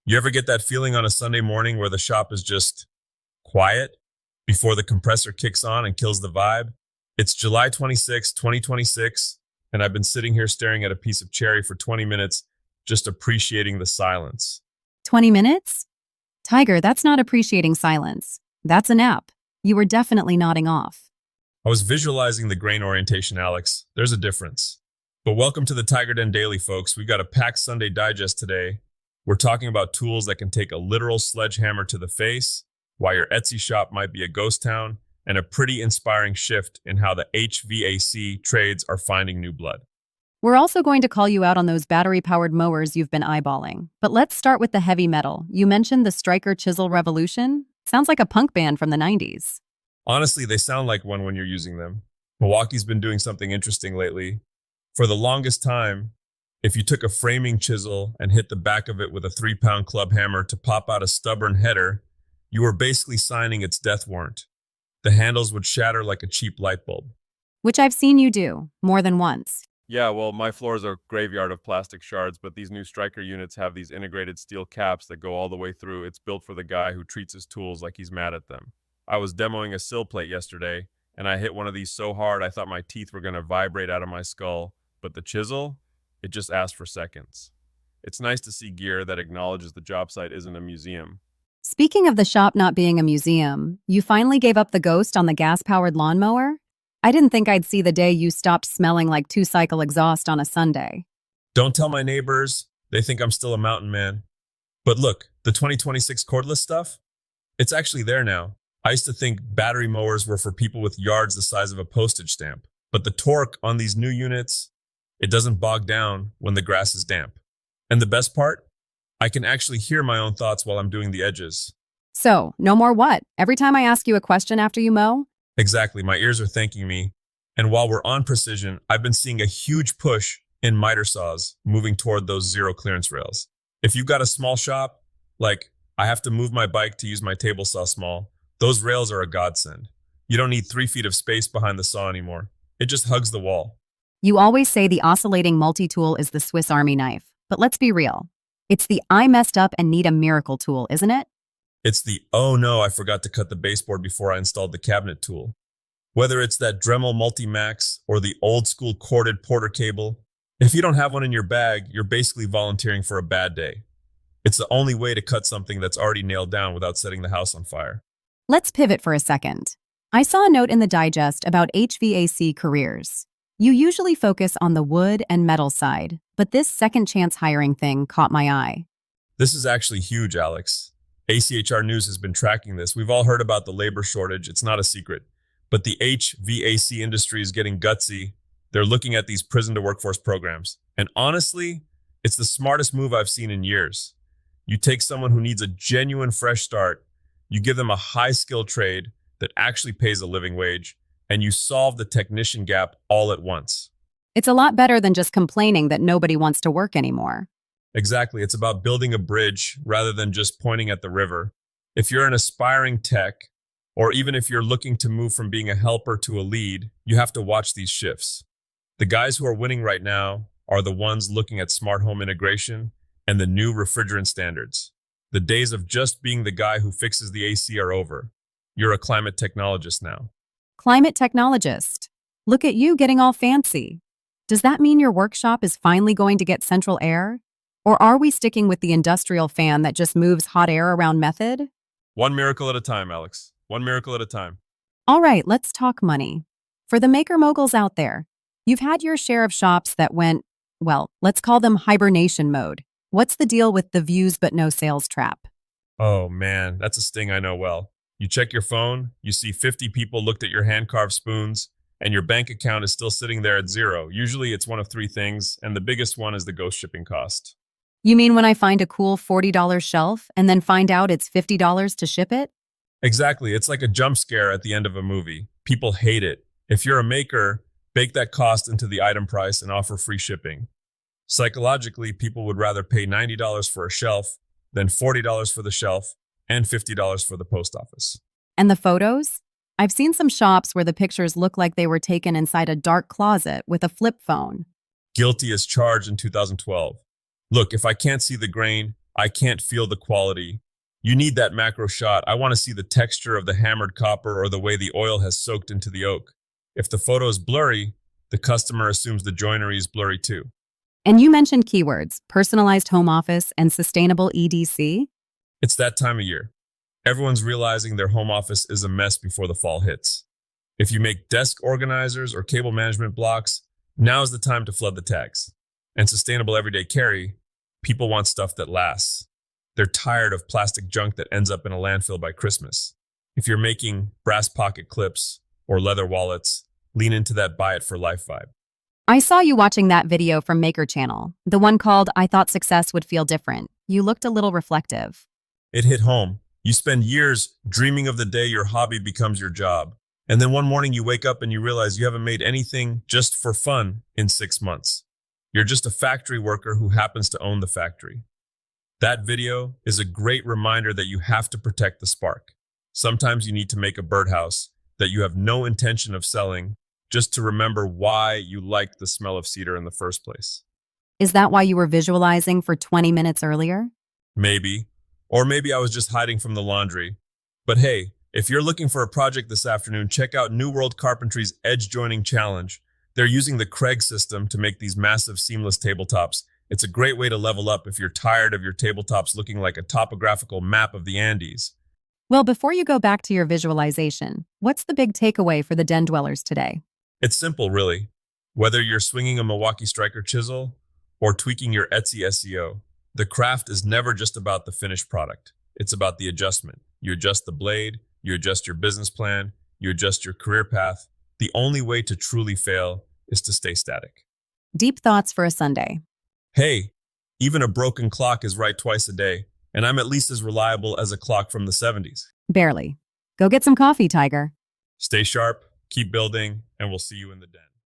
You ever get that feeling on a Sunday morning where the shop is just quiet before the compressor kicks on and kills the vibe? It's July 26, 2026, and I've been sitting here staring at a piece of cherry for 20 minutes, just appreciating the silence. 20 minutes? Tiger, that's not appreciating silence. That's a nap. You were definitely nodding off. I was visualizing the grain orientation, Alex. There's a difference. But welcome to the TigerDen Daily, folks. We got a packed Sunday digest today. We're talking about tools that can take a literal sledgehammer to the face, why your Etsy shop might be a ghost town, and a pretty inspiring shift in how the HVAC trades are finding new blood. We're also going to call you out on those battery-powered mowers you've been eyeballing. But let's start with the heavy metal. You mentioned the Striker Chisel Revolution? Sounds like a punk band from the 90s. Honestly, they sound like one when you're using them. Milwaukee's been doing something interesting lately. For the longest time, if you took a framing chisel and hit the back of it with a 3-pound club hammer to pop out a stubborn header, you were basically signing its death warrant. The handles would shatter like a cheap light bulb. Which I've seen you do, more than once. Yeah, well, my floors are a graveyard of plastic shards, but these new Striker units have these integrated steel caps that go all the way through. It's built for the guy who treats his tools like he's mad at them. I was demoing a sill plate yesterday, and I hit one of these so hard I thought my teeth were going to vibrate out of my skull, but the chisel, it just asked for seconds. It's nice to see gear that acknowledges the job site isn't a museum. Speaking of the shop not being a museum, you finally gave up the ghost on the gas-powered lawnmower? I didn't think I'd see the day you stopped smelling like 2-cycle exhaust on a Sunday. Don't tell my neighbors. They think I'm still a mountain man. But look, the 2026 cordless stuff, it's actually there now. I used to think battery mowers were for people with yards the size of a postage stamp. But the torque on these new units, it doesn't bog down when the grass is damp. And the best part? I can actually hear my own thoughts while I'm doing the edges. So, no more what? Every time I ask you a question after you mow? Exactly, my ears are thanking me. And while we're on precision, I've been seeing a huge push in miter saws moving toward those zero clearance rails. If you've got a small shop, like I have to move my bike to use my table saw small, those rails are a godsend. You don't need 3 feet of space behind the saw anymore. It just hugs the wall. You always say the oscillating multi-tool is the Swiss Army knife, but let's be real. It's the I messed up and need a miracle tool, isn't it? It's the, oh no, I forgot to cut the baseboard before I installed the cabinet tool. Whether it's that Dremel Multi-Max or the old school corded Porter cable, if you don't have one in your bag, you're basically volunteering for a bad day. It's the only way to cut something that's already nailed down without setting the house on fire. Let's pivot for a second. I saw a note in the digest about HVAC careers. You usually focus on the wood and metal side, but this second chance hiring thing caught my eye. This is actually huge, Alex. ACHR News has been tracking this. We've all heard about the labor shortage. It's not a secret. But the HVAC industry is getting gutsy. They're looking at these prison to workforce programs. And honestly, it's the smartest move I've seen in years. You take someone who needs a genuine fresh start, you give them a high-skill trade that actually pays a living wage, and you solve the technician gap all at once. It's a lot better than just complaining that nobody wants to work anymore. Exactly. It's about building a bridge rather than just pointing at the river. If you're an aspiring tech, or even if you're looking to move from being a helper to a lead, you have to watch these shifts. The guys who are winning right now are the ones looking at smart home integration and the new refrigerant standards. The days of just being the guy who fixes the AC are over. You're a climate technologist now. Climate technologist. Look at you getting all fancy. Does that mean your workshop is finally going to get central air? Or are we sticking with the industrial fan that just moves hot air around method? One miracle at a time, Alex. One miracle at a time. All right, let's talk money. For the maker moguls out there, you've had your share of shops that went, well, let's call them hibernation mode. What's the deal with the views but no sales trap? Oh man, that's a sting I know well. You check your phone, you see 50 people looked at your hand-carved spoons, and your bank account is still sitting there at zero. Usually it's one of 3 things, and the biggest one is the ghost shipping cost. You mean when I find a cool $40 shelf and then find out it's $50 to ship it? Exactly. It's like a jump scare at the end of a movie. People hate it. If you're a maker, bake that cost into the item price and offer free shipping. Psychologically, people would rather pay $90 for a shelf than $40 for the shelf and $50 for the post office. And the photos? I've seen some shops where the pictures look like they were taken inside a dark closet with a flip phone. Guilty as charged in 2012. Look, if I can't see the grain, I can't feel the quality. You need that macro shot. I want to see the texture of the hammered copper or the way the oil has soaked into the oak. If the photo is blurry, the customer assumes the joinery is blurry too. And you mentioned keywords, personalized home office and sustainable EDC. It's that time of year. Everyone's realizing their home office is a mess before the fall hits. If you make desk organizers or cable management blocks, now is the time to flood the tags. And sustainable everyday carry, people want stuff that lasts. They're tired of plastic junk that ends up in a landfill by Christmas. If you're making brass pocket clips or leather wallets, lean into that buy it for life vibe. I saw you watching that video from Maker Channel, the one called I Thought Success Would Feel Different. You looked a little reflective. It hit home. You spend years dreaming of the day your hobby becomes your job. And then one morning you wake up and you realize you haven't made anything just for fun in 6 months. You're just a factory worker who happens to own the factory. That video is a great reminder that you have to protect the spark. Sometimes you need to make a birdhouse that you have no intention of selling just to remember why you liked the smell of cedar in the first place. Is that why you were visualizing for 20 minutes earlier? Maybe. Or maybe I was just hiding from the laundry. But hey, if you're looking for a project this afternoon, check out New World Carpentry's Edge Joining Challenge. They're using the Craig system to make these massive seamless tabletops. It's a great way to level up if you're tired of your tabletops looking like a topographical map of the Andes. Well, before you go back to your visualization, what's the big takeaway for the den dwellers today? It's simple, really. Whether you're swinging a Milwaukee Striker chisel or tweaking your Etsy SEO, the craft is never just about the finished product. It's about the adjustment. You adjust the blade, you adjust your business plan, you adjust your career path. The only way to truly fail is to stay static. Deep thoughts for a Sunday. Hey, even a broken clock is right twice a day, and I'm at least as reliable as a clock from the 70s. Barely. Go get some coffee, Tiger. Stay sharp, keep building, and we'll see you in the den.